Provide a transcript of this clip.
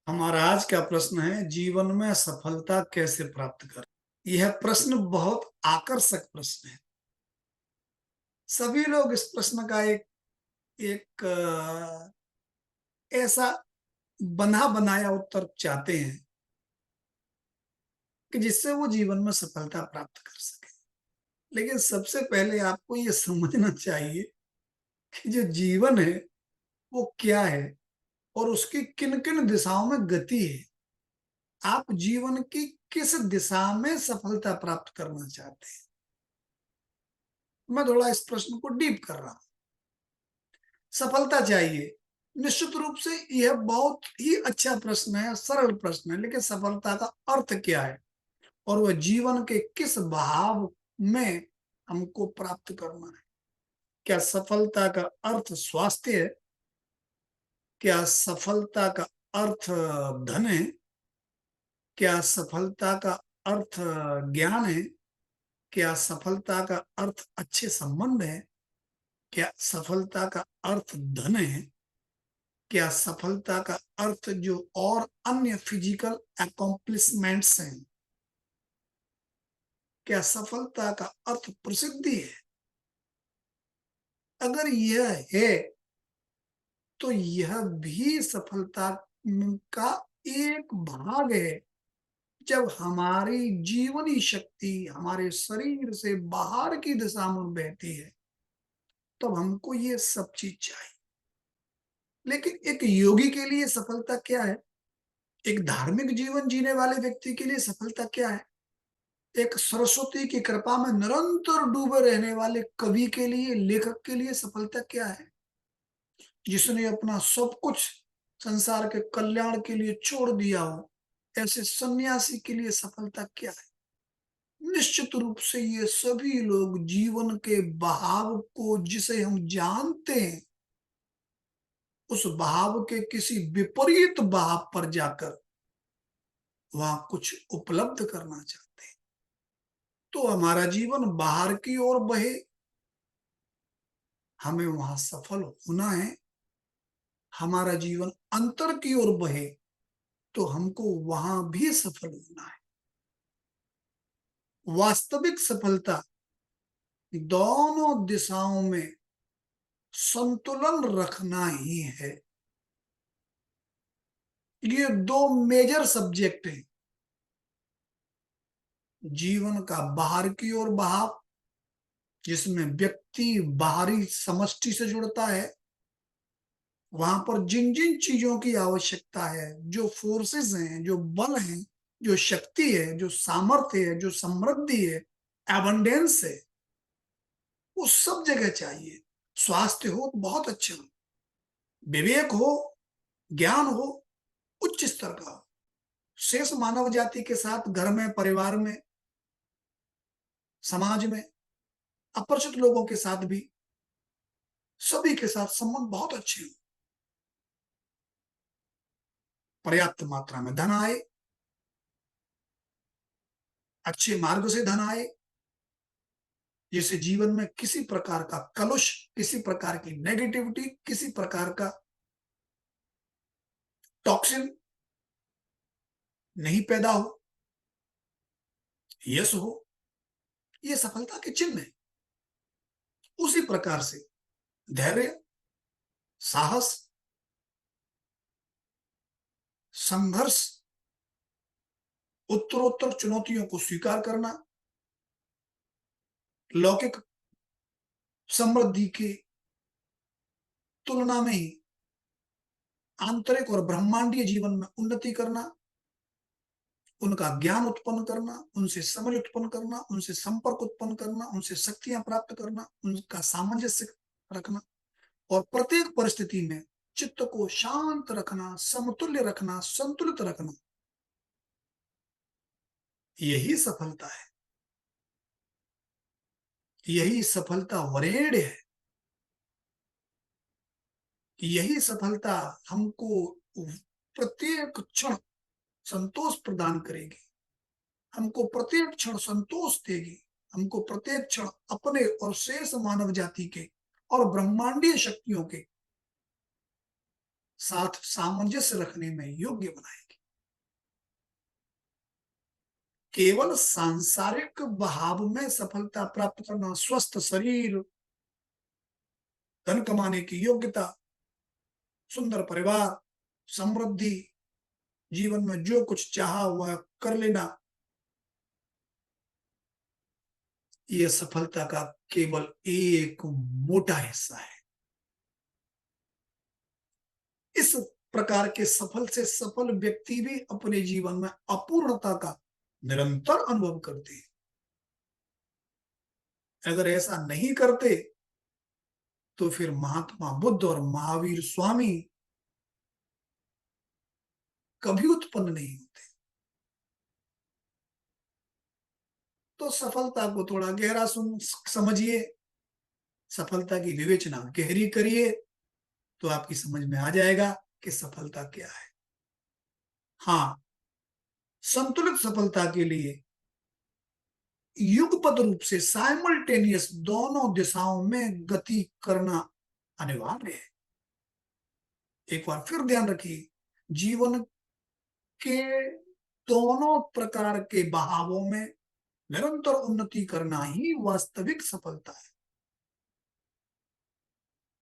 हमारा आज का प्रश्न है जीवन में सफलता कैसे प्राप्त करें। यह प्रश्न बहुत आकर्षक प्रश्न है। सभी लोग इस प्रश्न का एक एक ऐसा बना बनाया उत्तर चाहते हैं कि जिससे वो जीवन में सफलता प्राप्त कर सके। लेकिन सबसे पहले आपको ये समझना चाहिए कि जो जीवन है वो क्या है और उसकी किन किन दिशाओं में गति है। आप जीवन की किस दिशा में सफलता प्राप्त करना चाहते हैं। मैं थोड़ा इस प्रश्न को डीप कर रहा हूं। सफलता चाहिए, निश्चित रूप से यह बहुत ही अच्छा प्रश्न है, सरल प्रश्न है। लेकिन सफलता का अर्थ क्या है और वह जीवन के किस भाव में हमको प्राप्त करना है। क्या सफलता का अर्थ स्वास्थ्य है? क्या सफलता का अर्थ धन है? क्या सफलता का अर्थ ज्ञान है? क्या सफलता का अर्थ अच्छे संबंध है? क्या सफलता का अर्थ धन है? क्या सफलता का अर्थ जो और अन्य फिजिकल अकॉम्प्लिशमेंट्स हैं? क्या सफलता का अर्थ प्रसिद्धि है? अगर यह है तो यह भी सफलता का एक भाग है। जब हमारी जीवनी शक्ति हमारे शरीर से बाहर की दिशा में बहती है तब हमको ये सब चीज चाहिए। लेकिन एक योगी के लिए सफलता क्या है? एक धार्मिक जीवन जीने वाले व्यक्ति के लिए सफलता क्या है? एक सरस्वती की कृपा में निरंतर डूबे रहने वाले कवि के लिए, लेखक के लिए सफलता क्या है? जिसने अपना सब कुछ संसार के कल्याण के लिए छोड़ दिया हो, ऐसे सन्यासी के लिए सफलता क्या है? निश्चित रूप से ये सभी लोग जीवन के बहाव को जिसे हम जानते हैं, उस बहाव के किसी विपरीत बहाव पर जाकर वहां कुछ उपलब्ध करना चाहते हैं। तो हमारा जीवन बाहर की ओर बहे, हमें वहां सफल होना है। हमारा जीवन अंतर की ओर बहे तो हमको वहां भी सफल होना है। वास्तविक सफलता दोनों दिशाओं में संतुलन रखना ही है। ये दो मेजर सब्जेक्ट हैं। जीवन का बाहर की ओर बहाव, जिसमें व्यक्ति बाहरी समष्टि से जुड़ता है, वहां पर जिन जिन चीजों की आवश्यकता है, जो फोर्सेस हैं, जो बल हैं, जो शक्ति है, जो सामर्थ्य है, जो समृद्धि है, एबंडेंस है, वो सब जगह चाहिए। स्वास्थ्य हो तो बहुत अच्छा हो, विवेक हो, ज्ञान हो, उच्च स्तर का हो। शेष मानव जाति के साथ घर में, परिवार में, समाज में, अपरिचित लोगों के साथ भी, सभी के साथ संबंध बहुत अच्छे हो। पर्याप्त मात्रा में धन आए, अच्छे मार्ग से धन आए, जिससे जीवन में किसी प्रकार का कलुष, किसी प्रकार की नेगेटिविटी, किसी प्रकार का टॉक्सिन नहीं पैदा हो, यश हो। ये सफलता के चिन्ह है। उसी प्रकार से धैर्य, साहस, संघर्ष, उत्तरोत्तर चुनौतियों को स्वीकार करना, लौकिक समृद्धि की तुलना में ही आंतरिक और ब्रह्मांडीय जीवन में उन्नति करना, उनका ज्ञान उत्पन्न करना, उनसे समझ उत्पन्न करना, उनसे संपर्क उत्पन्न करना, उनसे शक्तियां प्राप्त करना, उनका सामंजस्य रखना और प्रत्येक परिस्थिति में चित्त को शांत रखना, समतुल्य रखना, संतुलित रखना, यही सफलता है। यही सफलता वरेण्य है। यही सफलता हमको प्रत्येक क्षण संतोष प्रदान करेगी, हमको प्रत्येक क्षण संतोष देगी, हमको प्रत्येक क्षण अपने और शेष मानव जाति के और ब्रह्मांडीय शक्तियों के साथ सामंजस्य रखने में योग्य बनाएगी। केवल सांसारिक बहाव में सफलता प्राप्त करना, स्वस्थ शरीर, धन कमाने की योग्यता, सुंदर परिवार, समृद्धि, जीवन में जो कुछ चाहा हुआ कर लेना, यह सफलता का केवल एक मोटा हिस्सा है। इस प्रकार के सफल से सफल व्यक्ति भी अपने जीवन में अपूर्णता का निरंतर अनुभव करते हैं। अगर ऐसा नहीं करते तो फिर महात्मा बुद्ध और महावीर स्वामी कभी उत्पन्न नहीं होते। तो सफलता को थोड़ा गहरा समझिए, सफलता की विवेचना गहरी करिए, तो आपकी समझ में आ जाएगा कि सफलता क्या है। हाँ, संतुलित सफलता के लिए युगपत रूप से साइमल्टेनियस दोनों दिशाओं में गति करना अनिवार्य है। एक बार फिर ध्यान रखिए, जीवन के दोनों प्रकार के बहावों में निरंतर उन्नति करना ही वास्तविक सफलता है।